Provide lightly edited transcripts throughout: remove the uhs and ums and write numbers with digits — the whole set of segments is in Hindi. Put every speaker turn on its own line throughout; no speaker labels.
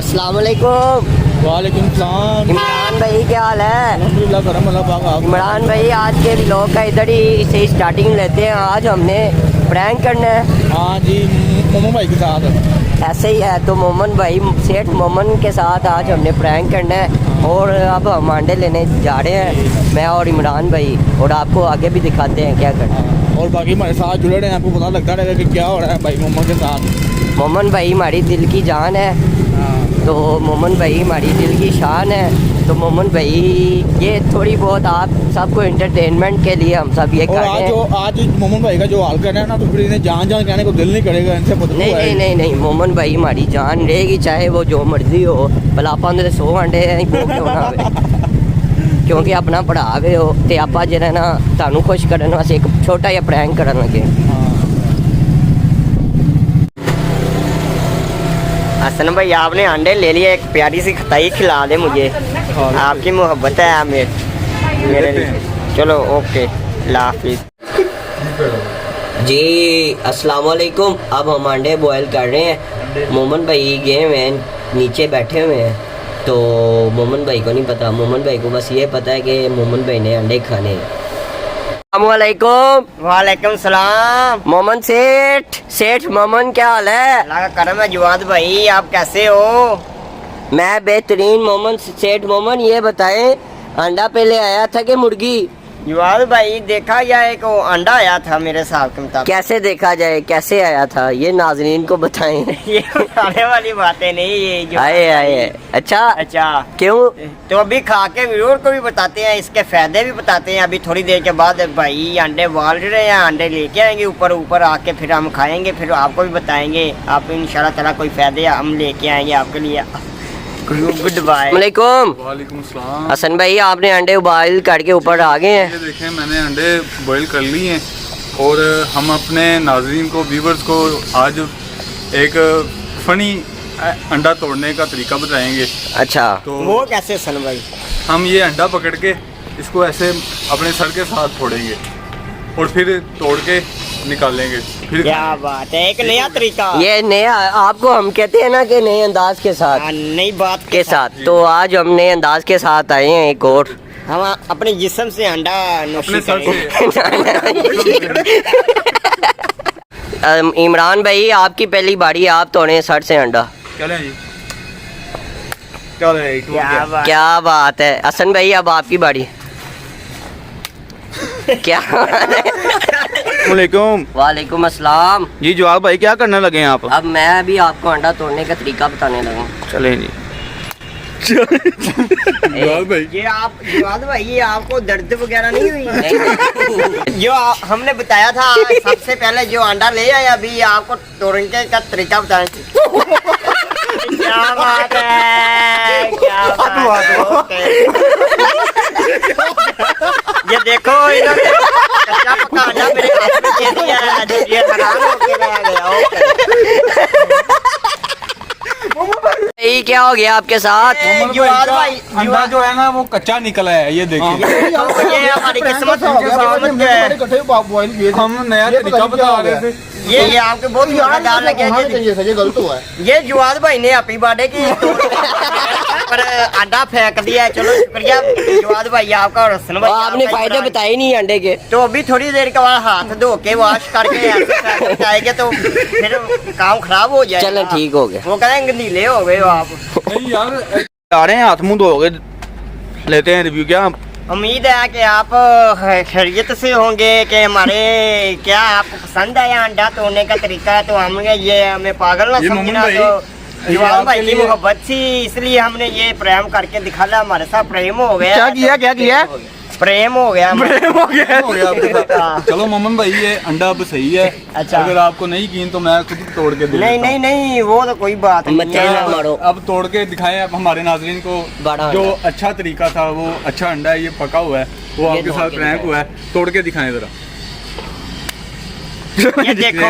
अस्सलाम वालेकुम।
वालेकुम सलाम।
इमरान भाई क्या हाल है?
अल्हम्दुलिल्लाह करम अल्लाह पाक।
इमरान भाई आज के व्लॉग का इधर ही से स्टार्टिंग लेते हैं। आज हमने प्रैंक करना है।
हाँ जी, मोमो भाई के साथ
ऐसे ही है तो मोमन भाई सेठ मोमन के साथ आज हमने प्रैंक करना है और अब हम अंडे लेने जा रहे हैं मैं और इमरान भाई, और आपको आगे भी दिखाते हैं क्या करना है।
और बाकी हमारे साथ जुड़े रहे हैं, आपको पता लगता रहेगा कि क्या हो रहा है भाई मोमो के साथ।
मोमन भाई हमारी दिल की जान है, तो मोमन भाई हमारी दिल की शान है। तो मोमन भाई ये थोड़ी बहुत आप सबको एंटरटेनमेंट के लिए हम सब ये कर रहे हैं।
आज मोमन भाई का जो हाल कर रहे हैं ना, तो फिर इन्हें जान जान कहने को दिल नहीं करेगा इनसे।
नहीं मोमन भाई हमारी जान रहेगी, चाहे वो जो मर्जी हो। भला आप 100 अंडे क्यों ना क्योंकि अपना पढ़ावे हो तो आप जरा ना तुहानू खुश करने वास्ते एक छोटा जिहा प्रैंक करन लगे। हसन भाई आपने अंडे ले लिए, एक प्यारी सी खताई खिला दे मुझे, आपकी मोहब्बत है मेरे लिए। चलो ओके, अल्लाह हाफिज़ जी। अस्सलाम वालेकुम। अब हम अंडे बॉयल कर रहे हैं। मोमन भाई गए हुए हैं नीचे बैठे हुए हैं, तो मोमन भाई को नहीं पता। मोमन भाई को बस ये पता है कि मोमन भाई ने अंडे खाने हैं। वालेकुम सलाम। मोमन सेठ मोमन क्या हाल है? अल्लाह का करम है जवाद भाई, आप कैसे हो? मैं बेहतरीन। मोमन सेठ मोमन ये बताएं, अंडा पहले आया था कि मुर्गी? जवाद भाई देखा या एक अंडा आया था मेरे साहब के मुताबिक। कैसे देखा जाए, कैसे आया था ये नाजरीन को बताएं। ये बताने वाली बातें नहीं, ये जो आए अच्छा क्यों? तो अभी खा के व्यूअर को भी बताते हैं, इसके फायदे भी बताते हैं। अभी थोड़ी देर के बाद भाई अंडे बाल रहे हैं, अंडे लेके आएंगे ऊपर आके, फिर हम खाएंगे, फिर आपको भी बताएंगे। आप इंशाल्लाह ताला कोई फायदे हम लेके आएंगे आपके लिए। Good bye.
वालेकुम सलाम।
हसन भाई आपने अंडे बॉयल करके ऊपर आ गए हैं।
ये देखें, मैंने अंडे बॉयल कर लिए हैं और हम अपने नाज़रीन को, व्यूवर्स को आज एक फ़नी अंडा तोड़ने का तरीका बताएंगे।
अच्छा,
तो
वो कैसे हसन भाई? हम
ये अंडा पकड़ के इसको ऐसे अपने सर के साथ फोड़ेंगे और फिर तोड़ के निकालेंगे। फिर
क्या बात है, एक नया तरीका। ये नया आपको हम कहते हैं ना कि नए अंदाज के साथ, नई बात के साथ। तो आज हम नए अंदाज के साथ आए हैं एक और। हम अपने जिस्म से अंडा
अपने सर
से इमरान भाई आपकी पहली बारी, आप तोड़े सर से अंडा।
चलें जी,
क्या बात है। हसन भाई अब आपकी बारी। क्या वालेकुम अस्सलाम
जी। जवाब भाई क्या करने लगे हैं आप?
अब मैं अभी आपको अंडा तोड़ने का तरीका बताने लगा।
चलें जी।
ये आप जवाद भाई, ये आपको दर्द वगैरह नहीं हुई? जो हमने बताया था सबसे पहले जो अंडा ले आया, अभी आपको तोड़ने का तरीका बताएं। क्या बात है, क्या बात है। ये देखो इन्होंने कच्चा पक्का अंडा मेरे हाथ में दे दिया है, ये हैरान होके रह गया। ये क्या हो गया आपके साथ?
अंडा जो है ना वो कच्चा निकला है, ये देखिए।
ये हमारी किस्मत है।
हम नया तरीका बता रहे थे।
ये आपके बहुत मजेदार लगे। ये गलत हुआ है। ये जवाद भाई ने अपनी बाडे की पर अंडा फेंक दिया। चलो शुक्रिया जवाद भाई आपका और हसन भाई। आपने फायदे बताए नहीं अंडे के। तो अभी थोड़ी देर के बाद हाथ धो के वॉश करके आएंगे तो फिर काम खराब हो जाए। चलो ठीक हो गया। वो कहेंगे नीले हो गए हो आप।
नहीं यार,
आ रहे हैं, हाथ मुंह धोगे, लेते हैं रिव्यू। क्या
उम्मीद है कि आप खैरियत से होंगे, कि हमारे क्या आपको पसंद आया अंडा तोड़ने का तरीका। तो हमने ये हमें पागल ना समझना, तो जवान भाई की मोहब्बत थी इसलिए हमने ये प्रेम करके दिखाया। हमारे साथ प्रेम हो गया। क्या किया प्रेम हो गया
आपके साथ। चलो मोमन भाई ये अंडा अब सही है।
अच्छा,
अगर आपको नहीं कीन तो मैं खुद तोड़ के दे देता हूं।
नहीं वो तो कोई बात नहीं।
अब तोड़ के दिखाएं आप हमारे नाजरीन को जो अच्छा तरीका था। वो अच्छा अंडा है, ये पका हुआ है, वो आपके साथ प्रैंक हुआ है। तोड़ के दिखाएं जरा।
ये देखो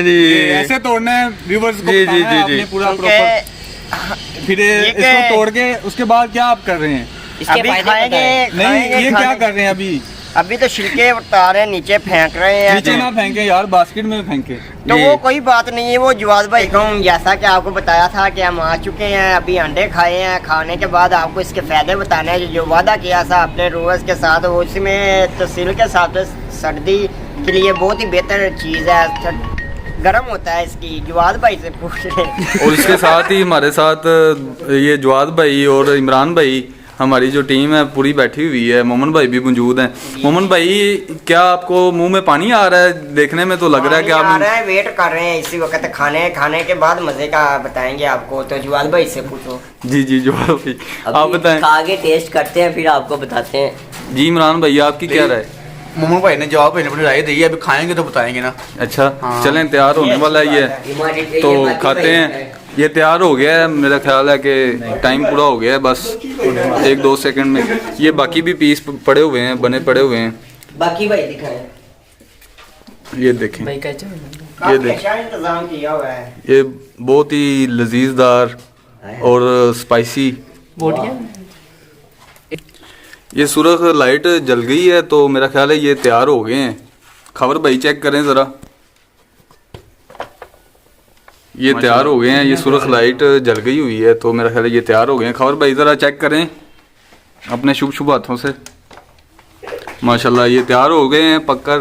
जी, ऐसे तोड़ना है व्यूअर्स को बताना है आपने पूरा प्रॉपर। फिर इसको तोड़ के उसके बाद क्या आप कर रहे हैं?
अभी खाएंगे।
नहीं, ये क्या कर रहे हैं अभी?
अभी तो छिलके उतार रहे हैं, नीचे फेंक रहे हैं।
नीचे ना फेंके यार, बास्केट में फेंके।
तो वो कोई बात नहीं है, वो जवाद भाई कहूँ जैसा कि आपको बताया था कि हम आ चुके हैं, अभी अंडे खाए हैं। खाने के बाद आपको इसके फ़ायदे बताने हैं। जो वादा किया था अपने रोज़ के साथ, उसमें तहसील के साथ सर्दी के लिए बहुत ही बेहतर चीज़ है, गर्म होता है। इसकी जवाद भाई से पूछ लें।
और इसके साथ ही हमारे साथ ये जवाद भाई और इमरान भाई, हमारी जो टीम है पूरी बैठी हुई है। मोमन भाई भी मौजूद हैं। मोमन भाई, क्या आपको मुंह में पानी आ रहा है? देखने में तो लग रहा है कि
आ
आप
रहा है, वेट कर रहे हैं इसी वक्त। खाने के बाद मजे का बताएंगे आपको। तो जवाद भाई से पूछो।
जी जवाद भाई आप बताएं।
खा के टेस्ट करते हैं फिर आपको बताते हैं।
जी इमरान भाई, आपकी क्या राय?
मोमन भाई ने जवाब अपनी राय दी है, अभी खाएंगे तो बताएंगे ना।
अच्छा
हाँ।
चलें, तैयार होने वाला है ये, तो खाते हैं। ये तैयार हो गया है, मेरा ख्याल है कि टाइम पूरा हो गया है, बस 1-2 सेकंड में। ये बाकी भी पीस पड़े हुए हैं, बने पड़े हुए हैं।
बाकी भाई दिखाएं।
ये देखें, ये
काफी
देखें,
अच्छा इंतजाम किया हुआ है।
ये बहुत ही लजीजदार और स्पाइसी। ये सुरख लाइट जल गई है, तो मेरा ख्याल है ये तैयार हो गए हैं। खबर भाई चेक करें ज़रा, ये तैयार हो गए हैं। ये सुरख लाइट जल गई हुई है, तो मेरा ख्याल है ये तैयार हो गए हैं। खबर भाई ज़रा चेक करें अपने शुभ शुभ हाथों से। माशाल्लाह ये तैयार हो गए हैं पककर।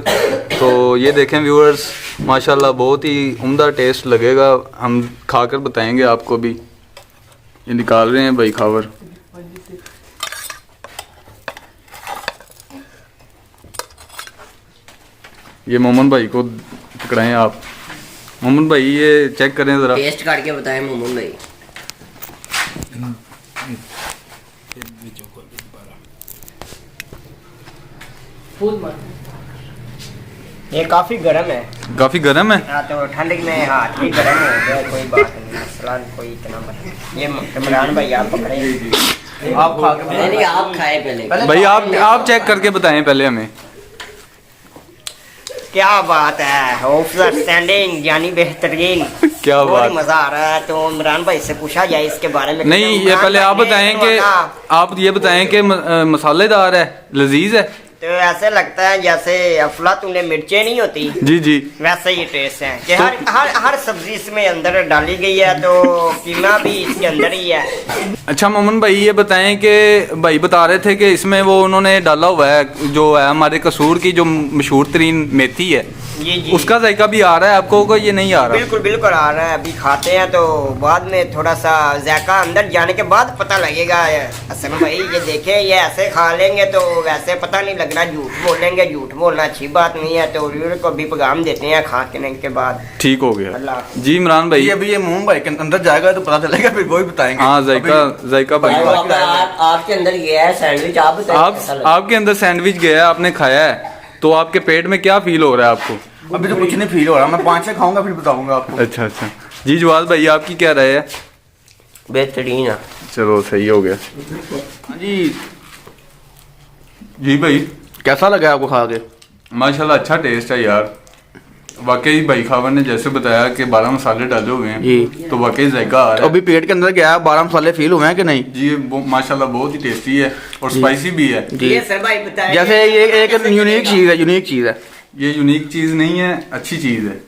तो ये देखें व्यूअर्स, माशाल्लाह बहुत ही उम्दा टेस्ट लगेगा। हम खाकर बताएंगे आपको भी। ये निकाल रहे हैं भाई खबर। ये मोमन भाई को पकड़ाएं आप। मोमन भाई ये चेक करें ज़रा,
टेस्ट करके बताएं मोमन भाई। ये काफी गर्म है।
काफ़ी गर्म है।
हाँ, तो ठंड में हाँ ठीक गर्म हो गया, कोई बात नहीं, मसला कोई इतना बड़ा। ये इमरान भाई आप पकड़े,
आप खा के
नहीं आप खाए पहले।
भाई आप चेक करके बताएं पहले हमें।
क्या बात है, ऑफिसर स्टैंडिंग यानी बेहतरीन।
क्या
बहुत
बात।
मजा आ रहा है। तो इमरान भाई से पूछा जाए इसके बारे में।
नहीं, ये पहले आप बताएं कि आप ये बताएं कि मसालेदार है, लजीज है।
तो ऐसे लगता है जैसे अफलातून मिर्चें नहीं होती,
जी
वैसे ही टेस्ट है कि हर सब्जी इसमें अंदर डाली गई है, तो कीमा भी इसके अंदर ही है।
अच्छा मोमन भाई ये बताएं कि भाई बता रहे थे कि इसमें वो उन्होंने डाला हुआ है जो है हमारे कसूर की जो मशहूर तरीन मेथी है,
जी
उसका जायका भी आ रहा है आपको को? ये नहीं आ रहा?
बिल्कुल आ रहा है। अभी खाते हैं तो बाद में थोड़ा सा जायका अंदर जाने के बाद पता लगेगा। असल भाई ये देखें, ये ऐसे खा लेंगे तो वैसे पता नहीं लगना, झूठ बोलेंगे, झूठ बोलना अच्छी बात नहीं है। तो व्यूअर को भी पैगाम देते हैं खाने के बाद।
ठीक हो गया
अल्लाह।
जी इमरान भाई,
अभी ये मोमन भाई के अंदर जाएगा तो पता चलेगा, फिर वो ही बताएंगे।
हाँ जायका भाई
आपके अंदर गया है सैंडविच, आप बताइए।
आपके अंदर सैंडविच गया है, आपने खाया है, तो आपके पेट में क्या फील हो रहा है आपको?
अभी तो कुछ नहीं फील हो रहा, मैं 5 खाऊंगा फिर बताऊंगा आपको।
अच्छा जी जवाद भाई आपकी क्या राय है?
बेहतरीन है।
चलो सही हो गया।
हाँ जी
भाई
कैसा लगा आपको खा के?
माशाल्लाह अच्छा टेस्ट है यार। वाकई भाई खावर ने जैसे बताया कि 12 मसाले डाले हुए हैं
जी,
तो वाकई जायका आ रहा है।
अभी पेट के अंदर गया, 12 मसाले फील हुए हैं कि नहीं?
जी माशाल्लाह बहुत ही टेस्टी है और स्पाइसी भी है।
जी
ये सर भाई बताइए,
जैसे ये एक यूनिक चीज़ है,
ये यूनिक चीज़ नहीं है, अच्छी चीज़ है।